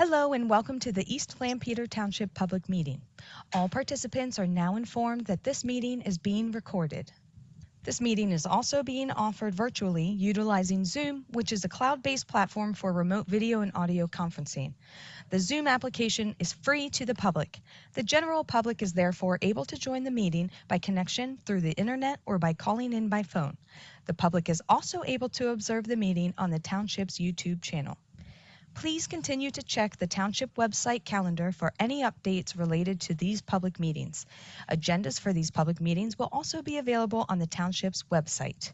Hello and welcome to the East Lampeter Township Public Meeting. All participants are now informed that this meeting is being recorded. This meeting is also being offered virtually utilizing Zoom, which is a cloud-based platform for remote video and audio conferencing. The Zoom application is free to the public. The general public is therefore able to join the meeting by connection through the internet or by calling in by phone. The public is also able to observe the meeting on the Township's YouTube channel. Please continue to check the Township website calendar for any updates related to these public meetings. Agendas for these public meetings will also be available on the Township's website.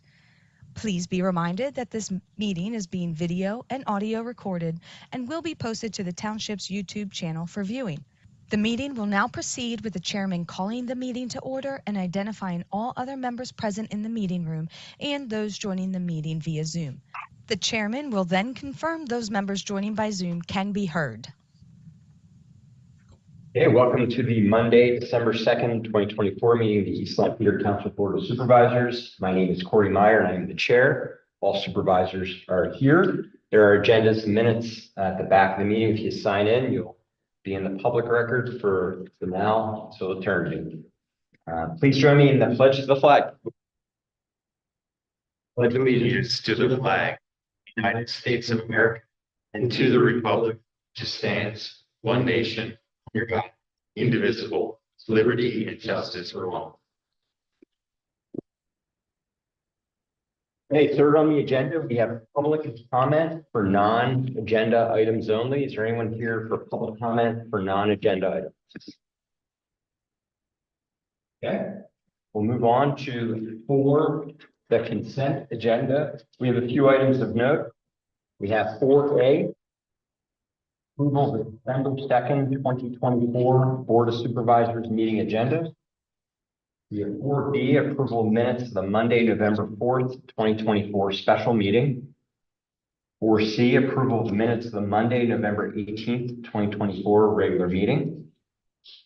Please be reminded that this meeting is being video and audio recorded and will be posted to the Township's YouTube channel for viewing. The meeting will now proceed with the chairman calling the meeting to order and identifying all other members present in the meeting room and those joining the meeting via Zoom. The chairman will then confirm those members joining by Zoom can be heard. Okay, welcome to the Monday, December 2nd, 2024 meeting of the East Lampeter Township Board of Supervisors. My name is Corey Meyer and I am the chair. All supervisors are here. There are agendas and minutes at the back of the meeting. If you sign in, you'll be in the public record for now until eternity. Please join me in the pledge to the flag. Pledge allegiance to the flag, United States of America, and to the republic which stands one nation, under God, indivisible, liberty and justice for all. Okay, third on the agenda, we have public comment for non-agenda items only. Is there anyone here for public comment for non-agenda items? Okay, we'll move on to the consent agenda. We have a few items of note. We have 4A, approval of the December 2nd, 2024 Board of Supervisors meeting agenda. We have 4B, approval of minutes of the Monday, November 4th, 2024 special meeting. 4C, approval of minutes of the Monday, November 18th, 2024 regular meeting.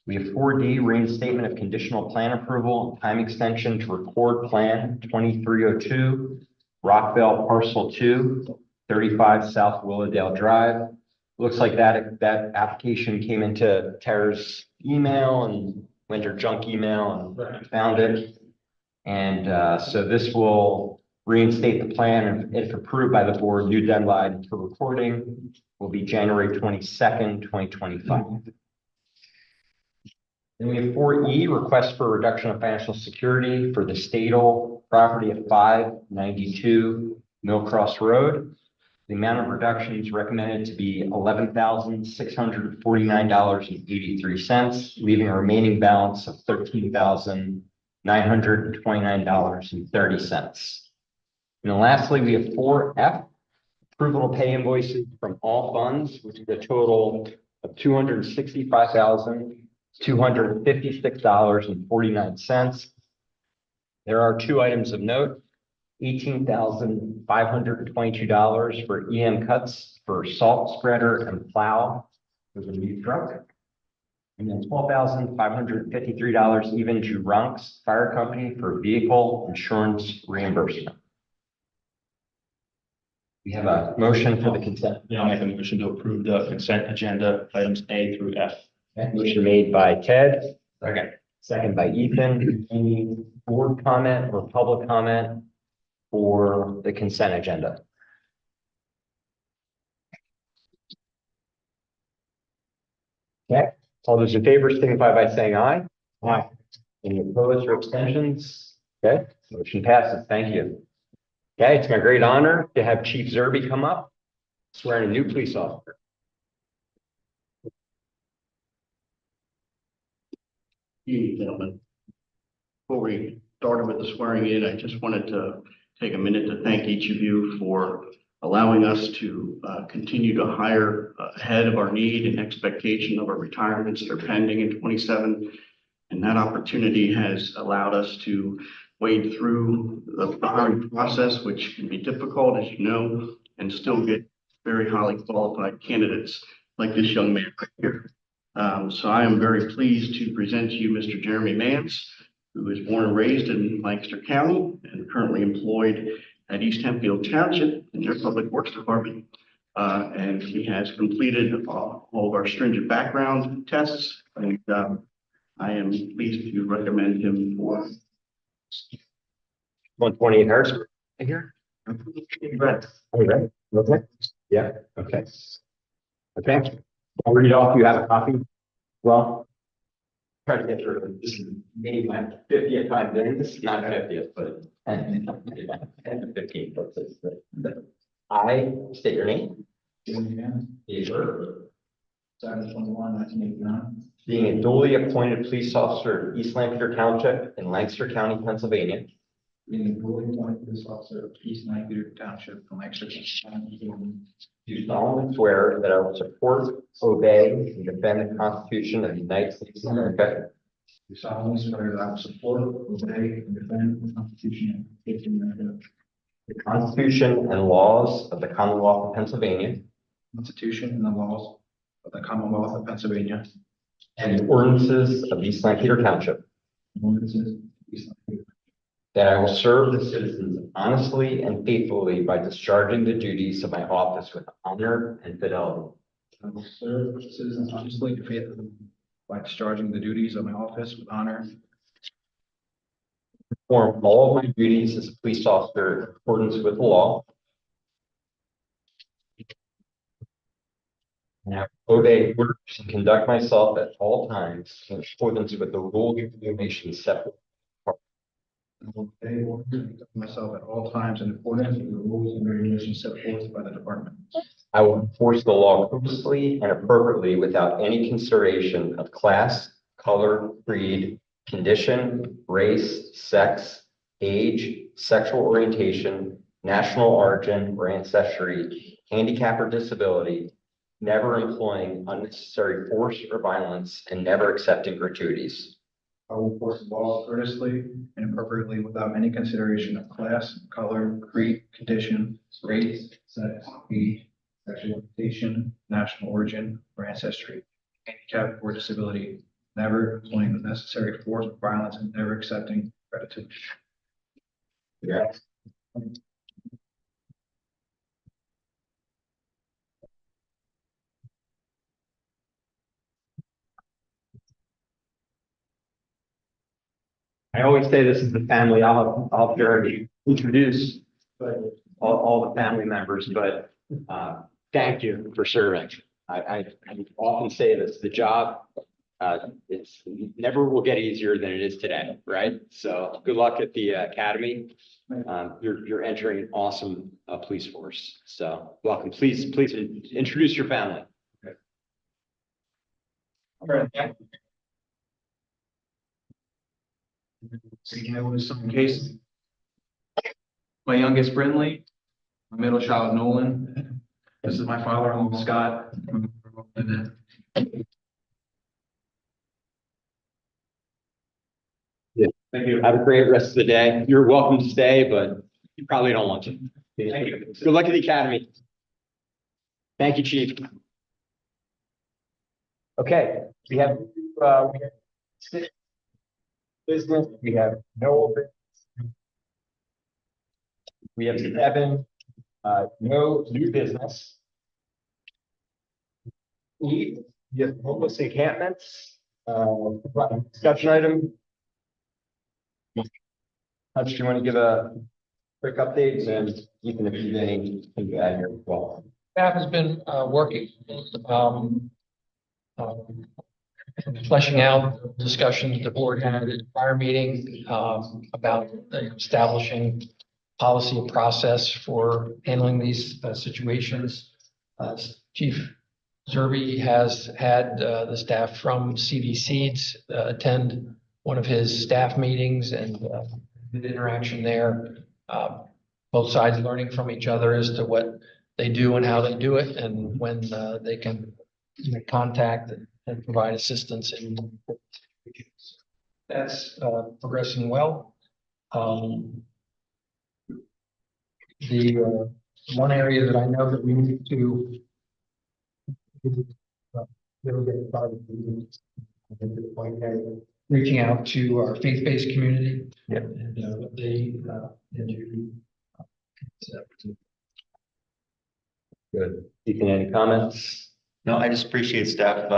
We have 4D, reinstatement of conditional plan approval, time extension to record plan 2302, Rockville Parcel 2, 35 South Willowdale Drive. Looks like that application came into Tara's email and went to her junk email and found it. And so this will reinstate the plan. If approved by the board, new deadline for recording will be January 22nd, 2025. Then we have 4E, request for reduction of financial security for the Stadel property at 592 Millcross Road. The amount of reduction is recommended to be $11,649.83, leaving a remaining balance of $13,929.30. And then lastly, we have 4F, approval to pay invoices from all funds, which is a total of $265,256.49. There are two items of note. $18,522 for EM cuts for salt spreader and plow for the new truck. And then $12,553 even to Runks Fire Company for vehicle insurance reimbursement. We have a motion for the consent. Yeah, I'll make a motion to approve the consent agenda items A through F. Motion made by Ted. Second by Ethan. Any board comment or public comment for the consent agenda? Okay, all those in favor signify by saying aye. Aye. Any opposed or abstentions? Okay, motion passes. Thank you. Okay, it's my great honor to have Chief Zerby come up, swearing a new police officer. Gentlemen, before we started with the swearing in, I just wanted to take a minute to thank each of you for allowing us to continue to hire ahead of our need and expectation of our retirements that are pending in 27. And that opportunity has allowed us to wade through the hiring process, which can be difficult, as you know, and still get very highly qualified candidates like this young man right here. So I am very pleased to present to you Mr. Jeremy Mance, who was born and raised in Lancaster County and currently employed at East Hempfield Township in their Public Works Department. And he has completed all of our stringent background tests. And I am pleased to recommend him for 128 Harrisburg. Here. Right. Okay. Okay. Yeah. Okay. Okay. I'll read off. You have a copy. Well, try to get through it. This is maybe my 50th time doing this, not 50th, but 10 to 15. I state your name. Date of birth. 7/21/1989. Being a duly appointed police officer of East Lampeter Township in Lancaster County, Pennsylvania. Being a duly appointed police officer of East Lampeter Township from Lancaster County. Do solemnly swear that I will support, obey, and defend the Constitution of the United States of America. Do solemnly swear that I will support, obey, and defend the Constitution of the State of America, The Constitution and laws of the Commonwealth of Pennsylvania. the Constitution and the laws of the Commonwealth of Pennsylvania, And the ordinances of East Lampeter Township. and ordinances of East Lampeter. That I will serve the citizens honestly and faithfully by discharging the duties of my office with honor and fidelity. I will serve the citizens honestly and faithfully by discharging the duties of my office with honor. Perform all of my duties as a police officer in accordance with the law. And I will obey orders and conduct myself at all times in accordance with the rules and regulations set forth. I will obey orders and conduct myself at all times in accordance with the rules and regulations set forth by the department. I will enforce the law closely and appropriately without any consideration of class, color, creed, condition, race, sex, age, sexual orientation, national origin or ancestry, handicap or disability, never employing unnecessary force or violence, and never accepting gratuities. I will enforce the laws courteously and appropriately without any consideration of class, color, creed, condition, race, sex, age, sexual orientation, national origin, or ancestry, handicap or disability, never employing unnecessary force or violence, and never accepting gratitude. Yes. I always say this is the family. I'll Jeremy introduce all the family members, but thank you for serving. I often say this, the job, it's never will get easier than it is today, right? So good luck at the academy. You're entering an awesome police force. So welcome. Please introduce your family. Begin with some cases. My youngest, Brindley. My middle child, Nolan. This is my father-in-law, Scott. Thank you. Have a great rest of the day. You're welcome to stay, but you probably don't want to. Thank you. Good luck at the academy. Thank you, Chief. Okay, we have six business. We have no. We have 7, no new business. 8, we have homeless encampments, discussion item. Hutch, do you want to give a quick update, and even if you have anything to add here as well? Staff has been working, fleshing out discussions the board had at prior meeting about establishing policy and process for handling these situations. Chief Zerby has had the staff from CV Seeds attend one of his staff meetings and the interaction there. Both sides learning from each other as to what they do and how they do it, and when they can contact and provide assistance in. That's progressing well. The one area that I know that we need to reaching out to our faith-based community. Yep. And what they Good. Ethan, any comments? No, I just appreciate staff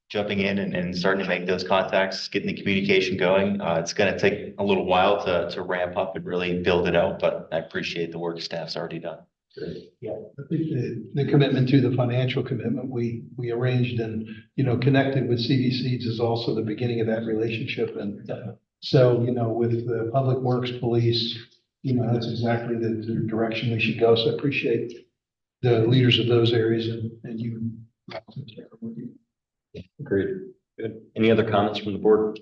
jumping in and starting to make those contacts, getting the communication going. It's going to take a little while to ramp up and really build it out, but I appreciate the work staff's already done. I think the commitment to the financial commitment we arranged and, connected with CD Seeds is also the beginning of that relationship. And so, with the Public Works Police, that's exactly the direction we should go. So I appreciate the leaders of those areas and you. Agreed. Good. Any other comments from the board?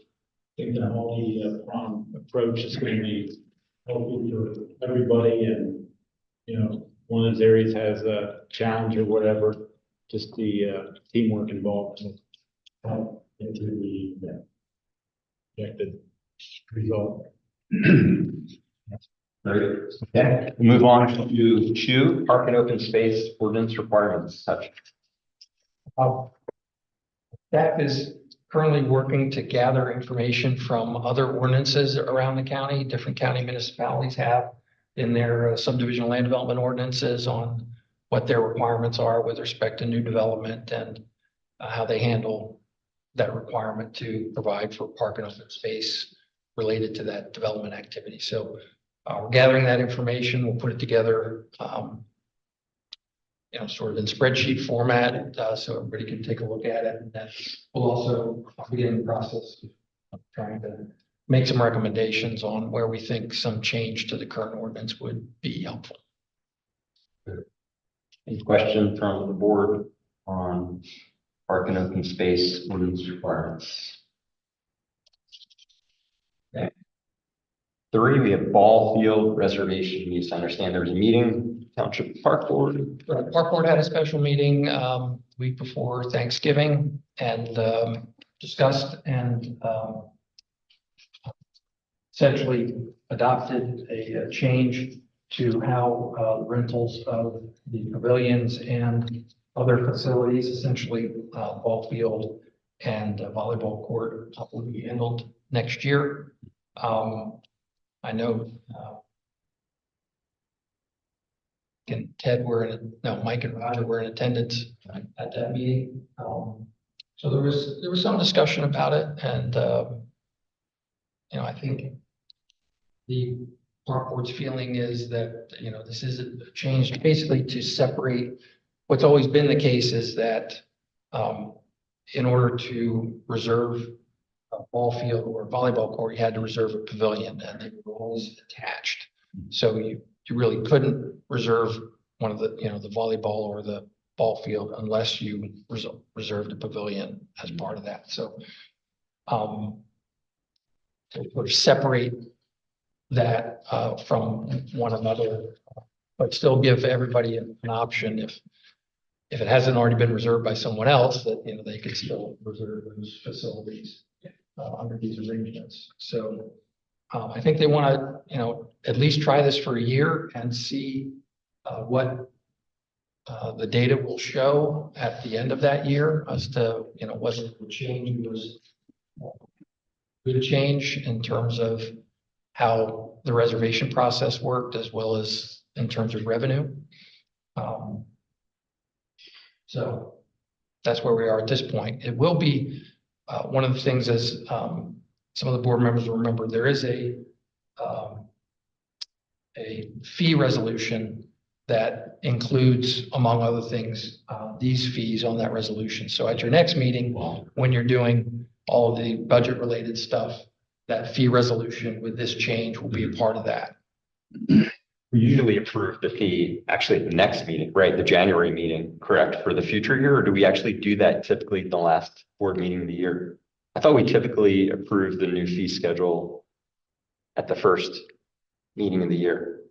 I think the multi-pronged approach is going to be helpful for everybody, and one of those areas has a challenge or whatever, just the teamwork involved will help into the projected result. Very good. Okay, we'll move on to two park and open space ordinance requirements. Such. Staff is currently working to gather information from other ordinances around the county. Different county municipalities have in their subdivision land development ordinances on what their requirements are with respect to new development and how they handle that requirement to provide for park and open space related to that development activity. So we're gathering that information. We'll put it together, sort of in spreadsheet format, so everybody can take a look at it. And then we'll also begin the process of trying to make some recommendations on where we think some change to the current ordinance would be helpful. Any question from the board on park and open space ordinance requirements? Okay. 3, we have ball field reservation use. I understand there was a meeting, Township Park Board. Park Board had a special meeting week before Thanksgiving and discussed and essentially adopted a change to how rentals of the pavilions and other facilities, essentially ball field and volleyball court, will be handled next year. I know Mike and Roger were in attendance at that meeting. So there was some discussion about it, and I think the park board's feeling is that this is a change basically to separate. What's always been the case is that in order to reserve a ball field or a volleyball court, you had to reserve a pavilion, and they were always attached. So you really couldn't reserve one of the the volleyball or the ball field unless you reserved a pavilion as part of that. So to sort of separate that from one another, but still give everybody an option if it hasn't already been reserved by someone else, that they could still reserve those facilities under these arrangements. So I think they want to at least try this for a year and see what the data will show at the end of that year as to whether the change was good change in terms of how the reservation process worked, as well as in terms of revenue. So that's where we are at this point. It will be one of the things, as some of the board members will remember, there is a fee resolution that includes, among other things, these fees on that resolution. So at your next meeting, when you're doing all of the budget related stuff, that fee resolution with this change will be a part of that. We usually approve the fee actually at the next meeting, right? The January meeting, correct? For the future year, or do we actually do that typically the last board meeting of the year? I thought we typically approve the new fee schedule at the first meeting of the year.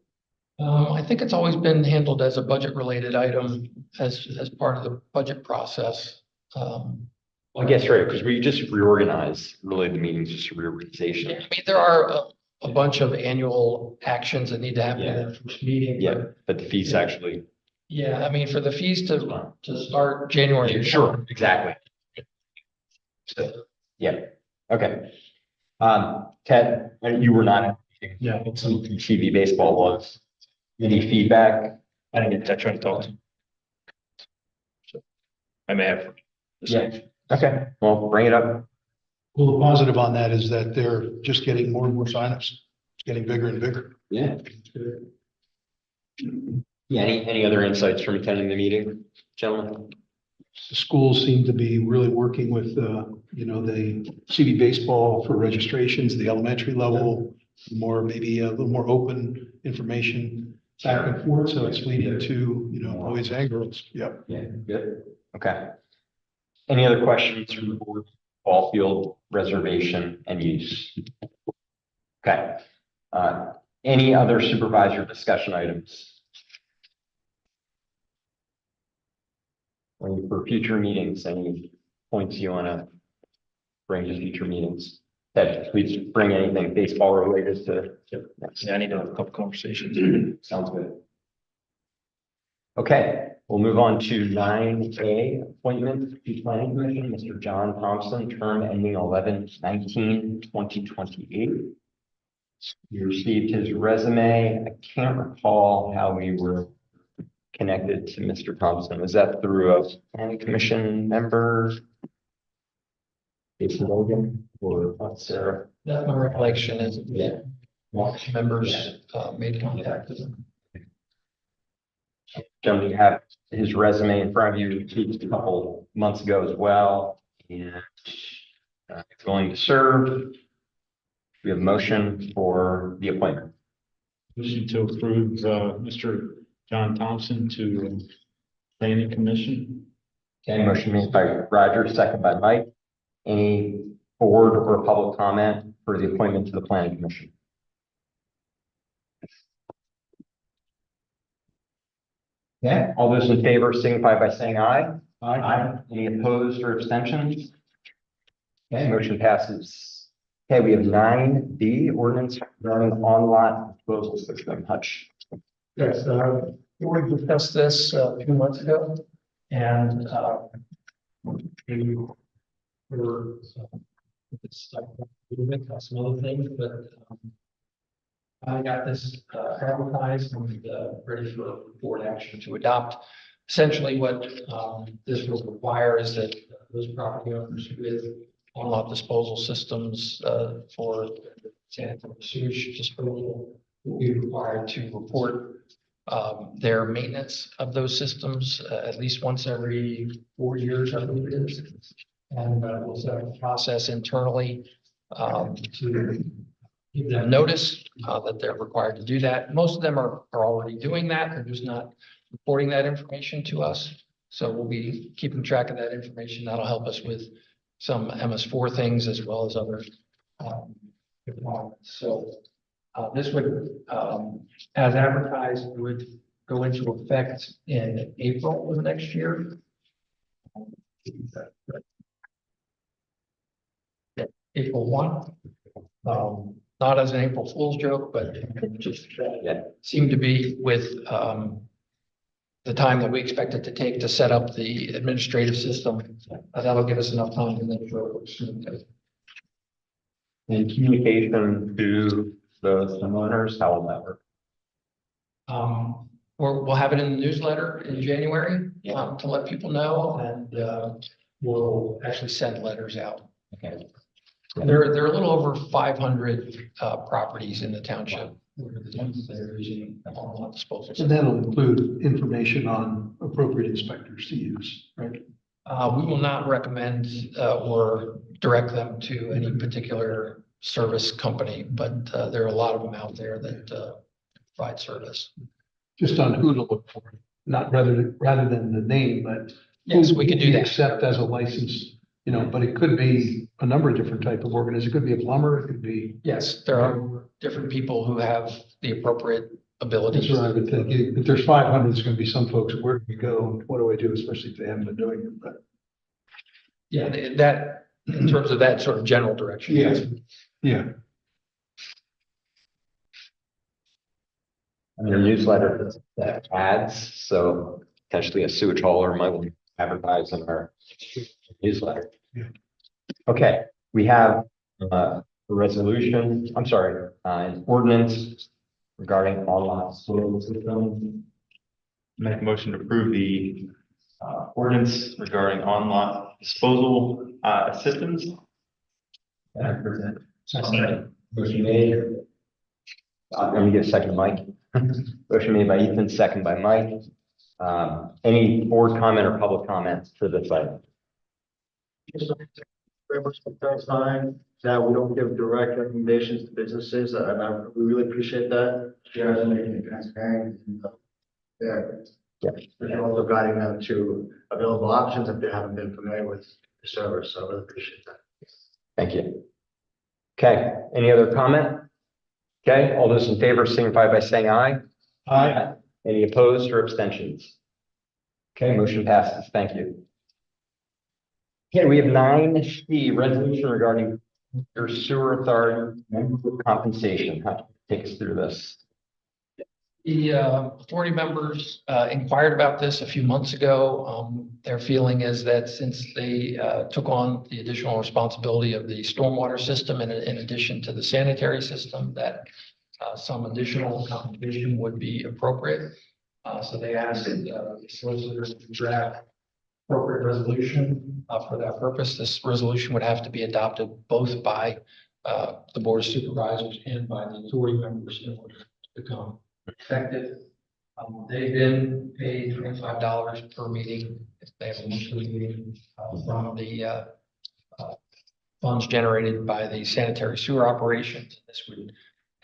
I think it's always been handled as a budget related item as part of the budget process. I guess, right, because we just reorganize, really the meeting's just a reorganization. I mean, there are a bunch of annual actions that need to happen in that first meeting. Yeah, but the fees actually. Yeah, I mean, for the fees to start January. Sure, exactly. Yeah, okay. Ted, you were not at the meeting. Yeah. Some TV baseball was. Any feedback? I didn't get to try to talk to him. I may have. Yeah. Okay, well, bring it up. Well, the positive on that is that they're just getting more and more signups. It's getting bigger and bigger. Yeah. Yeah, any other insights from attending the meeting, gentlemen? The schools seem to be really working with, the CD baseball for registrations, the elementary level, more, maybe a little more open information back and forth. So it's leading to, boys and girls. Yep. Yeah, good. Okay. Any other questions from the board? Ball field reservation and use. Okay. Any other supervisor discussion items? Or for future meetings, any points you want to bring to future meetings? Ted, please bring anything baseball related to. Yeah, I need to have a couple conversations. Sounds good. Okay, we'll move on to 9A, appointment to planning commission, Mr. John Thompson, term ending 11/19/2028. You received his resume. I can't recall how we were connected to Mr. Thompson. Was that through a planning commission member? Jason Logan or Sarah? That's my recollection is, Yeah. members, made contact with him. Gentlemen, you have his resume in front of you, received a couple months ago as well, and he's willing to serve. We have a motion for the appointment. Motion to approve, Mr. John Thompson to planning commission. Okay, motion made by Roger, second by Mike. Any board or public comment for the appointment to the planning commission? Okay, all those in favor signify by saying aye. Aye. Any opposed or abstentions? Okay, motion passes. Okay, we have 9B, ordinance regarding on-lot disposal system. Hutch. Yes, we discussed this a few months ago, and we were it's like some other things, but I got this advertised and ready for board action to adopt. Essentially, what this will require is that those property owners with on-lot disposal systems for sanitary sewage disposal will be required to report their maintenance of those systems at least once every 4 years, I believe it is. And we'll set up a process internally to give them notice that they're required to do that. Most of them are already doing that. They're just not reporting that information to us. So we'll be keeping track of that information. That'll help us with some MS4 things as well as other requirements. So this would, as advertised, would go into effect in April of next year. April 1. Not as an April Fool's joke, but just seemed to be with the time that we expect it to take to set up the administrative system. That'll give us enough time to make sure it works smoothly. And communication to the homeowners, how will that work? We'll have it in the newsletter in January to let people know, and we'll actually send letters out. Okay. There are a little over 500 properties in the township that are using on-lot disposal. And that'll include information on appropriate inspectors to use, right? We will not recommend or direct them to any particular service company, but there are a lot of them out there that provide service. Just on who to look for, not rather than the name, but Yes, we could do that. Except as a license, but it could be a number of different type of organizations. It could be a plumber, it could be. Yes, there are different people who have the appropriate abilities. That's what I would think. If there's 500, there's going to be some folks, where do we go? What do I do? Especially if they haven't been doing it, but. Yeah, that, in terms of that sort of general direction. Yeah. Yeah. And your newsletter that ads, so potentially a sewage hauler might want to advertise in our newsletter. Yeah. Okay, we have a resolution, an ordinance regarding on-lot disposal system. Make a motion to approve the Ordinance regarding online disposal, systems. Motion made. Let me get a second, Mike. Motion made by Ethan, second by Mike. Any board comment or public comments to this item? Very much for clarifying that we don't give direct recommendations to businesses, we really appreciate that. Shares making it transparent. There. Yeah. And also guiding them to available options if they haven't been familiar with the service, so I really appreciate that. Thank you. Okay, any other comment? Okay, all those in favor signify by saying aye. Aye. Any opposed or abstentions? Okay, motion passes. Thank you. Okay, we have 9C, resolution regarding your sewer authority member compensation. Take us through this. The authority members inquired about this a few months ago. Their feeling is that since they took on the additional responsibility of the stormwater system in addition to the sanitary system, that some additional compensation would be appropriate. So they asked the solicitors to draft appropriate resolution for that purpose. This resolution would have to be adopted both by the Board of Supervisors and by the authority members in order to become effective. They've been paid $25 per meeting if they have a monthly meeting from the funds generated by the sanitary sewer operations. This would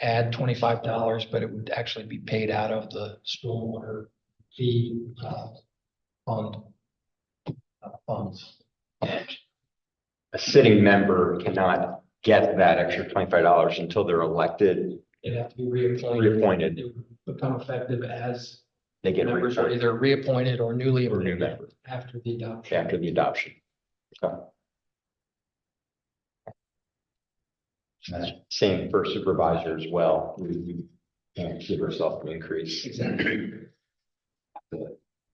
add $25, but it would actually be paid out of the stormwater fee funds. A sitting member cannot get that extra $25 until they're elected. They have to be reappointed. Reappointed. It would become effective as They get members are reappointed either reappointed or newly or new appointed member after the adoption. after the adoption. Okay. Same for supervisor as well. We can't give ourselves an increase. Exactly. To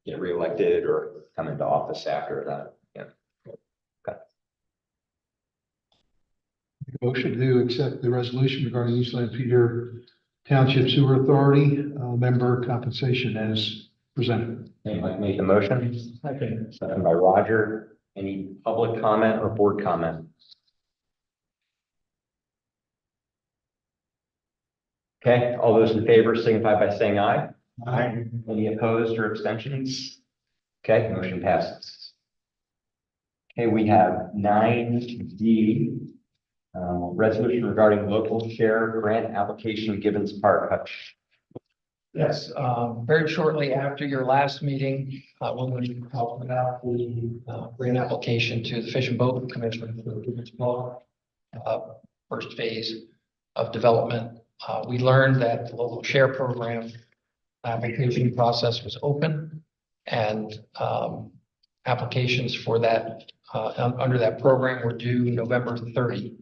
get reelected or come into office after that. Yeah. Okay. Motion to accept the resolution regarding East Lamphere Township Sewer Authority member compensation as presented. Okay, Mike made the motion. Second by Roger. Any public comment or board comment? Okay, all those in favor signify by saying aye. Aye. Any opposed or abstentions? Okay, motion passes. Okay, we have 9D, resolution regarding local share grant application Gibbons Park. Hutch. Yes, very shortly after your last meeting, when we talked about the grant application to the Fish and Boat Commission for the Gibbons Park, first phase of development, we learned that the local share program application process was open, and applications for that under that program were due November 30.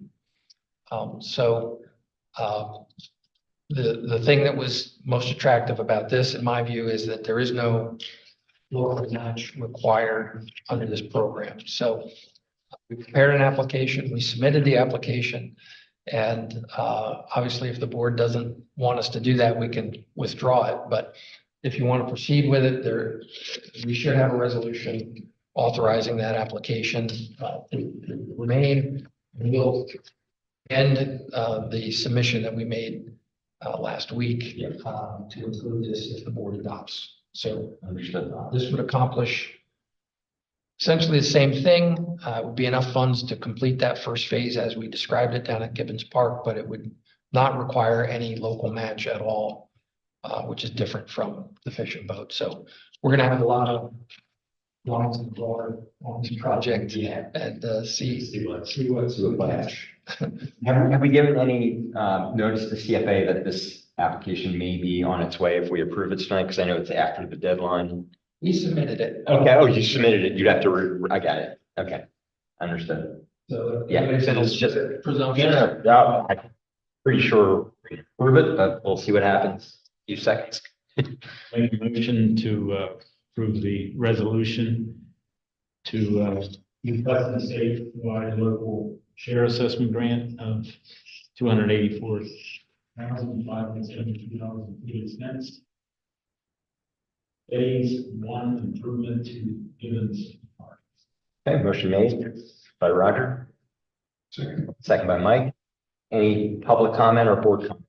The thing that was most attractive about this, in my view, is that there is no local match required under this program. So we prepared an application, we submitted the application, and obviously if the board doesn't want us to do that, we can withdraw it. But if you want to proceed with it, we should have a resolution authorizing that application to remain. We'll end the submission that we made last week to include this if the board adopts. So this would accomplish essentially the same thing. It would be enough funds to complete that first phase as we described it down at Gibbons Park, but it would not require any local match at all, which is different from the Fish and Boat. So we're going to have a lot of lines and water on this project and see what's match. Have we given any notice to CFA that this application may be on its way if we approve it tonight? Because I know it's after the deadline. We submitted it. Okay, oh, you submitted it. You'd have to, I got it. Okay, understood. So Yeah, it's just presumption. Yeah, I'm pretty sure we approve it, but we'll see what happens. Few seconds. Make a motion to approve the resolution to request the state provide local share assessment grant of $284,572.80. Phase 1 improvement to Givens Park. Okay, motion made by Roger, second by Mike. Any public comment or board comment?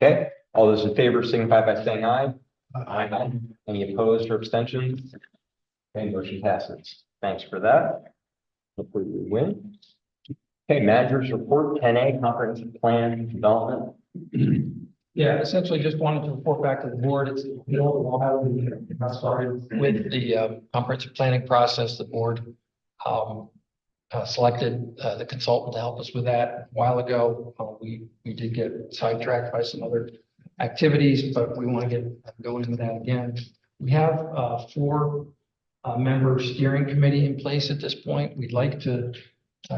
Okay, all those in favor signify by saying aye. Aye. Any opposed or abstentions? Okay, motion passes. Thanks for that. Hopefully we win. Okay, managers report 10A, comprehensive plan development. Yeah, essentially just wanted to report back to the board. It's, you know, how we got started with the comprehensive planning process. The board selected the consultant to help us with that a while ago. We did get sidetracked by some other activities, but we want to get going with that again. We have 4 member steering committee in place at this point. We'd like to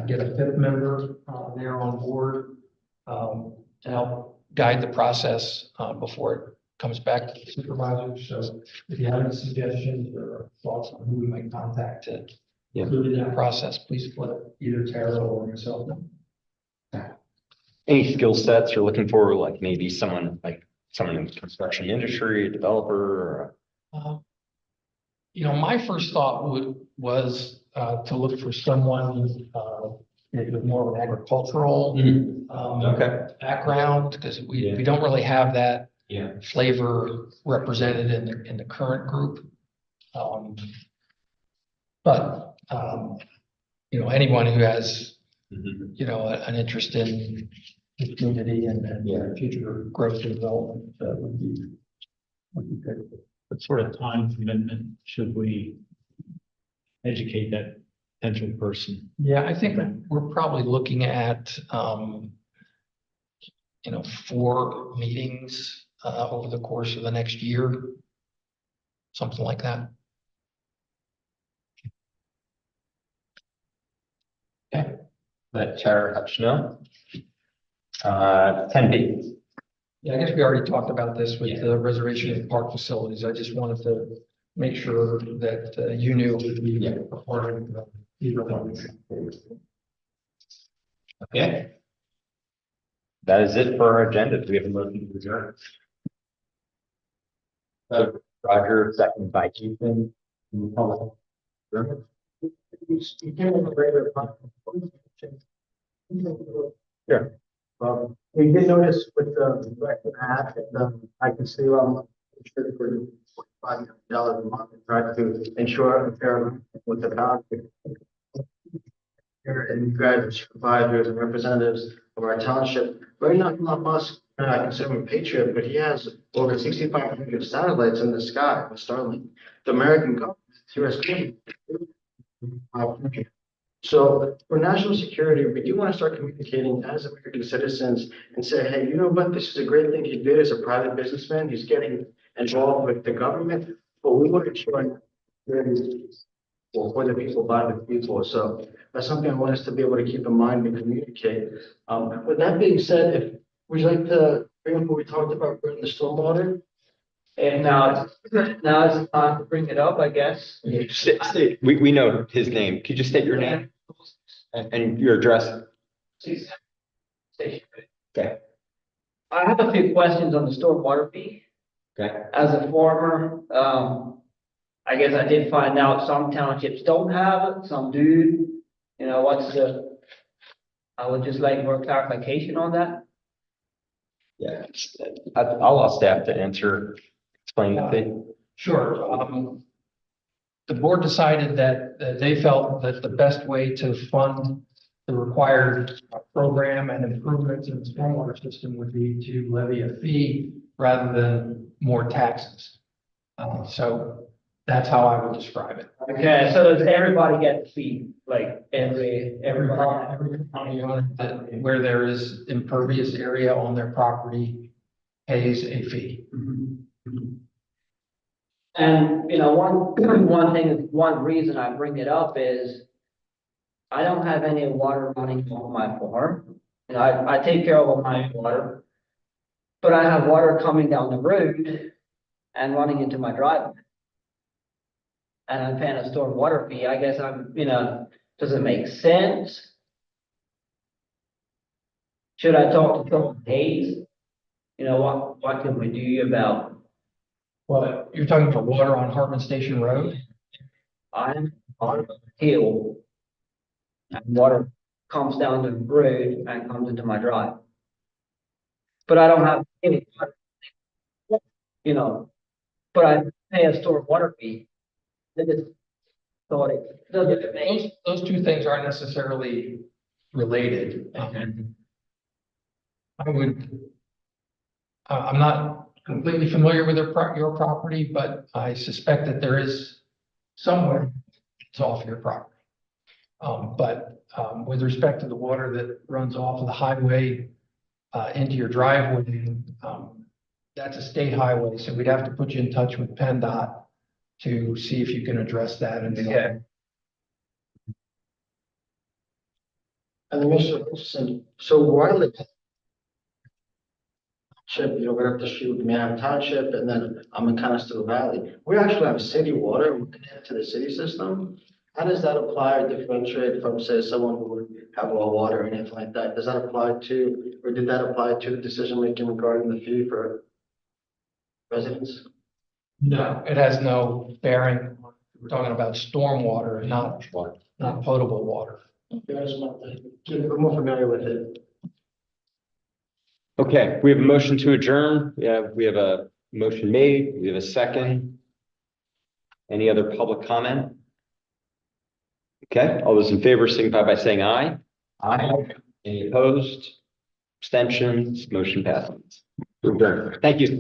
get a 5th member there on board to help guide the process before it comes back to the supervisors. So if you have any suggestions or thoughts on who we might contact to include in that process, please let either Tara or myself know. Any skill sets you're looking for, like maybe someone in the construction industry, a developer, or You know, my first thought was to look for someone with more of an agricultural okay. background, because we don't really have that Yeah. flavor represented in the current group. But you know, anyone who has you know an interest in the community and future growth and development would be good. What sort of time commitment should we educate that potential person? Yeah, I think we're probably looking at you know 4 meetings over the course of the next year, something like that. Okay. Let Tara Hutch know. 10B. Yeah, I guess we already talked about this with the reservation of park facilities. I just wanted to make sure that you knew it would be a part of either one. Okay. That is it for our agenda. Do we have a motion to adjourn? Roger, second by Ethan. Sure. We did notice with the record app, I can see sure for $5 a month and try to ensure a fair with the boundary. And you guys are supervisors and representatives of our township. Very not us, I consider him a patriot, but he has over 6,500 satellites in the sky with Starlink. The American government, US government. So for national security, we do want to start communicating as American citizens and say, hey, you know what? This is a great thing he did as a private businessman. He's getting involved with the government, but we want to ensure for the people, by the people. So that's something I want us to be able to keep in mind and communicate. With that being said, if we'd like to bring up what we talked about in the stormwater. And now it's time to bring it up, I guess. We know his name. Could you state your name and your address? Okay. I have a few questions on the stormwater fee. Okay. As a former, I guess I did find out some townships don't have it, some do. You know, I would just like more clarification on that. Yeah, I'll ask staff to answer, explain the thing. Sure. The board decided that they felt that the best way to fund the required program and improvements in the stormwater system would be to levy a fee rather than more taxes. So that's how I would describe it. Okay, so does everybody get the fee? Like everybody? Every property owner where there is impervious area on their property pays a fee. And, you know, one reason I bring it up is I don't have any water running on my farm. You know, I take care of all my water, but I have water coming down the road and running into my driveway. And I'm paying a storm water fee. I guess does it make sense? Should I talk to Phil Hayes You know, what can we do about, Well, you're talking about water on Hartman Station Road? I'm on a hill and water comes down the road and comes into my drive. But I don't have any, you know, but I pay a store water fee. I just thought it doesn't make. Those two things aren't necessarily related. I would, I'm not completely familiar with your property, but I suspect that there is somewhere it's off your property. With respect to the water that runs off of the highway into your driveway, that's a state highway, so we'd have to put you in touch with PennDOT to see if you can address that and. Okay. And then Mr. Wilson, so where I live, you know, right up the street with Manhattan Township, and then I'm in Conestoga Valley. We actually have city water, we're connected to the city system. How does that apply or differentiate from, say, someone who would have raw water or anything like that? Does that apply to, or did that apply to the decision making regarding the fee for residents? No, it has no bearing. We're talking about stormwater and not potable water. Okay, I just want to get more familiar with it. Okay, we have a motion to adjourn. We have a motion made. We have a second. Any other public comment? Okay, all those in favor signify by saying aye. Aye. Any opposed? Abstentions? Motion passes. We're adjourned. Thank you.